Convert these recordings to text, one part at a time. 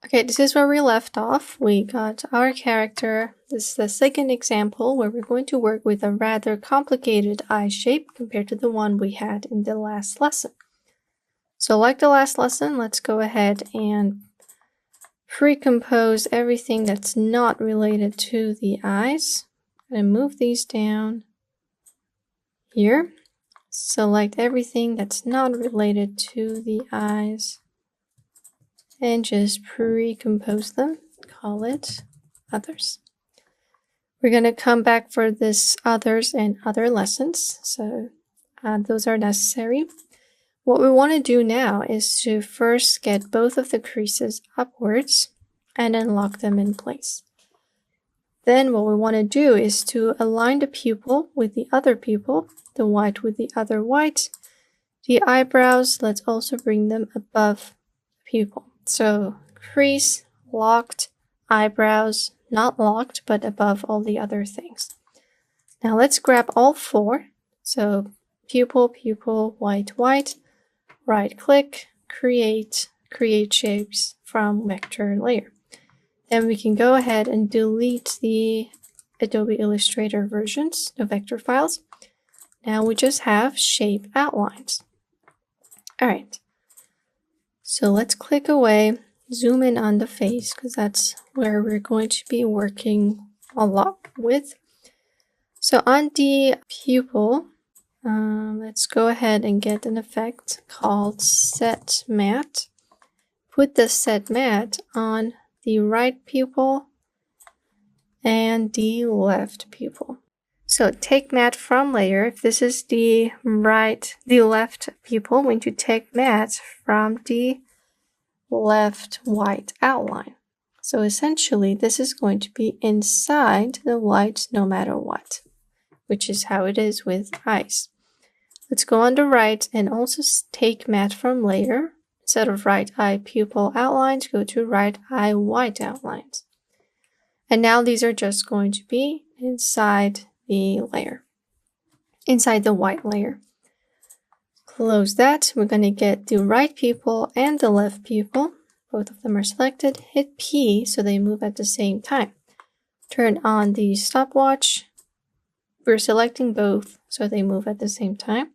Okay, this is where we left off. We got our character. This is the second example where we're going to work with a rather complicated eye shape compared to the one we had in the last lesson. So like the last lesson, let's go ahead and pre-compose everything that's not related to the eyes. I'm going to move these down here. Select everything that's not related to the eyes and just pre-compose them. Call it others. We're going to come back for this others and other lessons, so those are necessary. What we want to do now is to first get both of the creases upwards and then lock them in place. Then what we want to do is to align the pupil with the other pupil, the white with the other white. The eyebrows, let's also bring them above the pupil. So crease, locked, eyebrows, not locked, but above all the other things. Now let's grab all four. So pupil, pupil, white, white, right click, create shapes from vector layer. Then we can go ahead and delete the Adobe Illustrator versions, the vector files. Now we just have shape outlines. All right. So let's click away, zoom in on the face because that's where we're going to be working a lot with. So on the pupil, let's go ahead and get an effect called Set Matte. Put the Set Matte on the right pupil and the left pupil. So take matte from layer. If this is the left pupil, we need to take matte from the left white outline. So essentially, this is going to be inside the white no matter what, which is how it is with eyes. Let's go on the right and also take matte from layer. Instead of right eye pupil outlines, go to right eye white outlines. And now these are just going to be inside the layer, inside the white layer. Close that. We're going to get the right pupil and the left pupil. Both of them are selected. Hit P so they move at the same time. Turn on the stopwatch. We're selecting both so they move at the same time.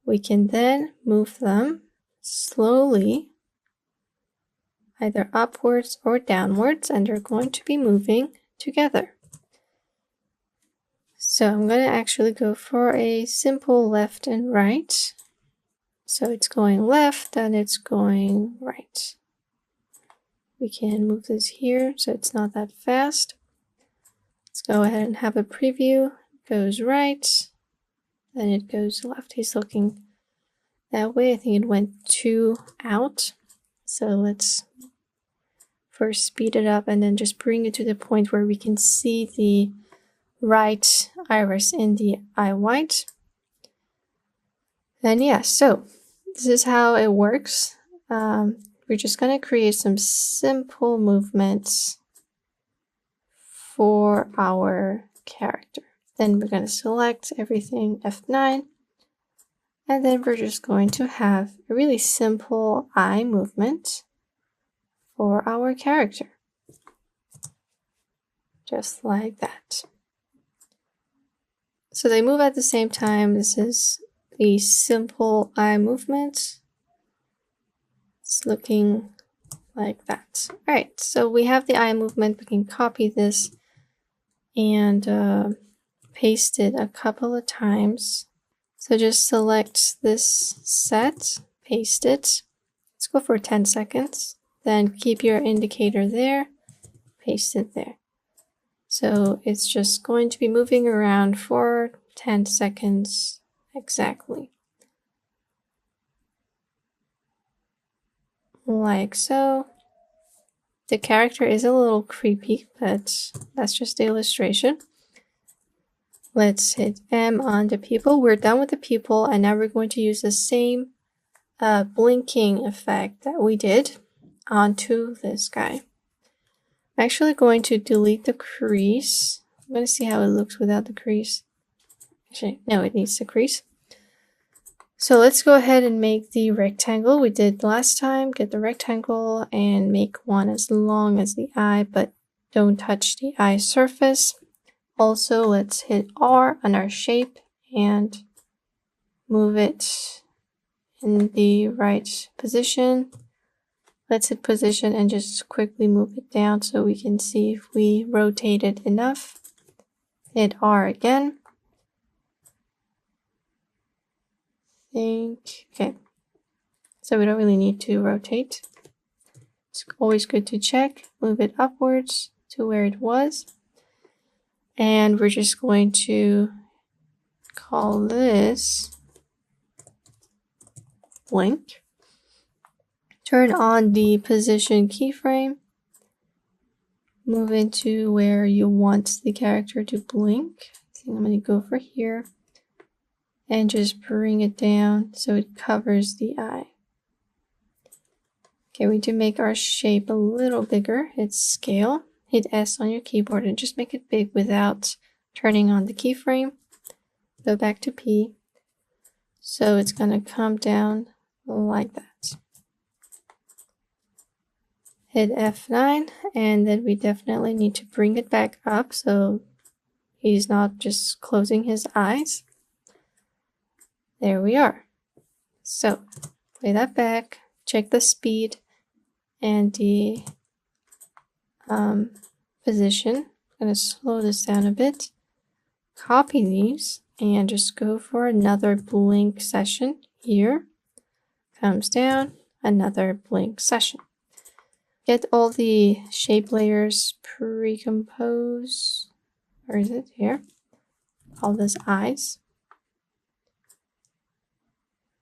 We can then move them slowly, either upwards or downwards, and they're going to be moving together. So I'm going to actually go for a simple left and right. So it's going left and it's going right. We can move this here so it's not that fast. Let's go ahead and have a preview. It goes right, then it goes left. He's looking that way. I think it went 2 out. So let's first speed it up and then just bring it to the point where we can see the right iris in the eye white. And yeah, so this is how it works. We're just going to create some simple movements for our character. Then we're going to select everything F9. And then we're just going to have a really simple eye movement for our character. Just like that. So they move at the same time. This is the simple eye movement. It's looking like that. All right, so we have the eye movement. We can copy this and paste it a couple of times. So just select this set, paste it. Let's go for 10 seconds. Then keep your indicator there, paste it there. So it's just going to be moving around for 10 seconds exactly. Like so. The character is a little creepy, but that's just the illustration. Let's hit M on the pupil. We're done with the pupil, and now we're going to use the same blinking effect that we did onto this guy. I'm actually going to delete the crease. I'm going to see how it looks without the crease. Actually, no, it needs the crease. So let's go ahead and make the rectangle we did last time. Get the rectangle and make one as long as the eye, but don't touch the eye surface. Also, let's hit R on our shape and move it in the right position. Let's hit position and just quickly move it down so we can see if we rotate it enough. Hit R again. Okay, so we don't really need to rotate. It's always good to check. Move it upwards to where it was. And we're just going to call this blink. Turn on the position keyframe. Move into where you want the character to blink. I think I'm going to go for here. And just bring it down so it covers the eye. Okay, we need to make our shape a little bigger. Hit scale, hit S on your keyboard and just make it big without turning on the keyframe. Go back to P. So it's going to come down like that. Hit F9 and then we definitely need to bring it back up so he's not just closing his eyes. There we are. So play that back, check the speed and the position. I'm going to slow this down a bit. Copy these and just go for another blink session here. Comes down, another blink session. Get all the shape layers pre-compose. Where is it? Here. All those eyes.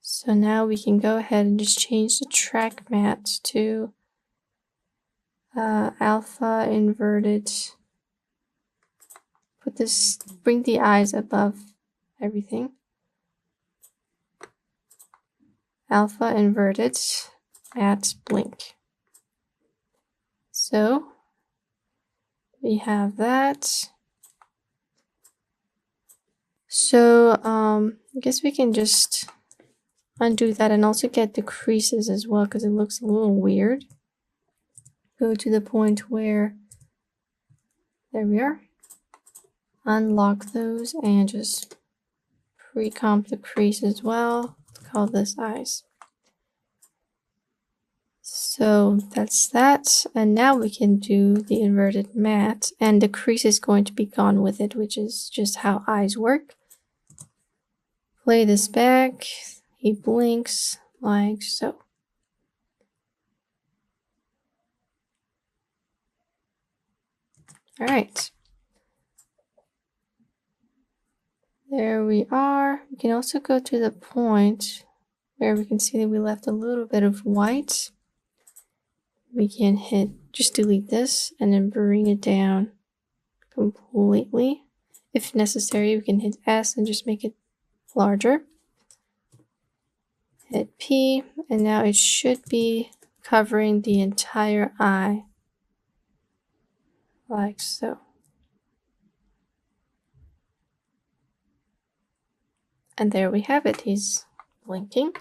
So now we can go ahead and just change the track matte to alpha inverted. Bring the eyes above everything. Alpha inverted at blink. So we have that. So I guess we can just undo that and also get the creases as well because it looks a little weird. Go to the point where, there we are. Unlock those and just pre-comp the crease as well. Call this eyes. So that's that. And now we can do the inverted matte and the crease is going to be gone with it, which is just how eyes work. Play this back. He blinks like so. All right. There we are. We can also go to the point where we can see that we left a little bit of white. We can just delete this and then bring it down completely. If necessary, we can hit S and just make it larger. Hit P, and now it should be covering the entire eye, like so. And there we have it, he's blinking.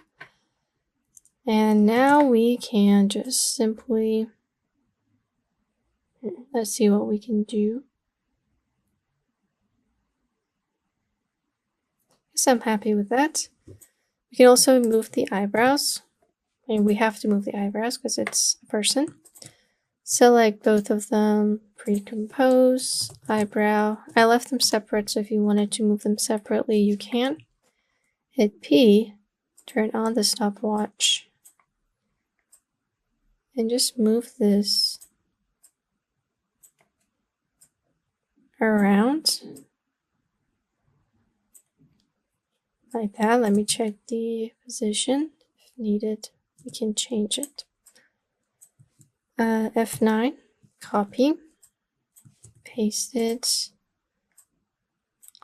And now we can just simply, let's see what we can do. Guess I'm happy with that. We can also move the eyebrows. And we have to move the eyebrows because it's a person. Select both of them, pre-compose, eyebrow. I left them separate, so if you wanted to move them separately, you can. Hit P, turn on the stopwatch, and just move this around like that. Let me check the position. If needed, we can change it. F9, copy, paste it,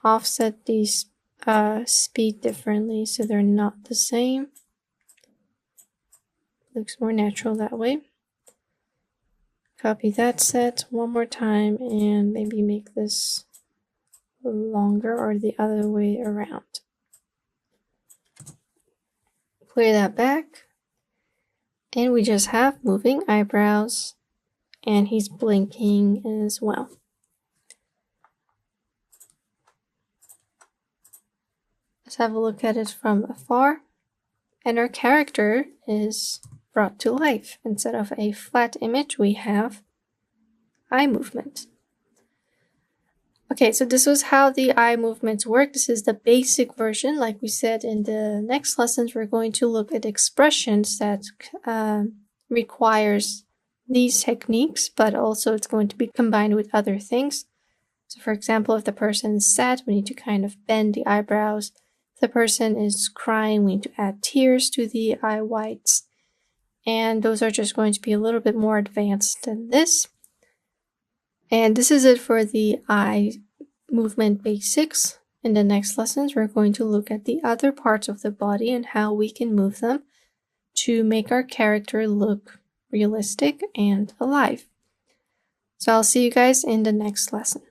offset these speed differently so they're not the same. Looks more natural that way. Copy that set one more time and maybe make this longer or the other way around. Clear that back. And we just have moving eyebrows, and he's blinking as well. Let's have a look at it from afar. And our character is brought to life. Instead of a flat image, we have eye movement. Okay, so this was how the eye movements work. This is the basic version. Like we said, in the next lessons, we're going to look at expressions that requires these techniques, but also it's going to be combined with other things. So for example, if the person is sad, we need to kind of bend the eyebrows. If the person is crying, we need to add tears to the eye whites. And those are just going to be a little bit more advanced than this. And this is it for the eye movement basics. In the next lessons, we're going to look at the other parts of the body and how we can move them to make our character look realistic and alive. So I'll see you guys in the next lesson.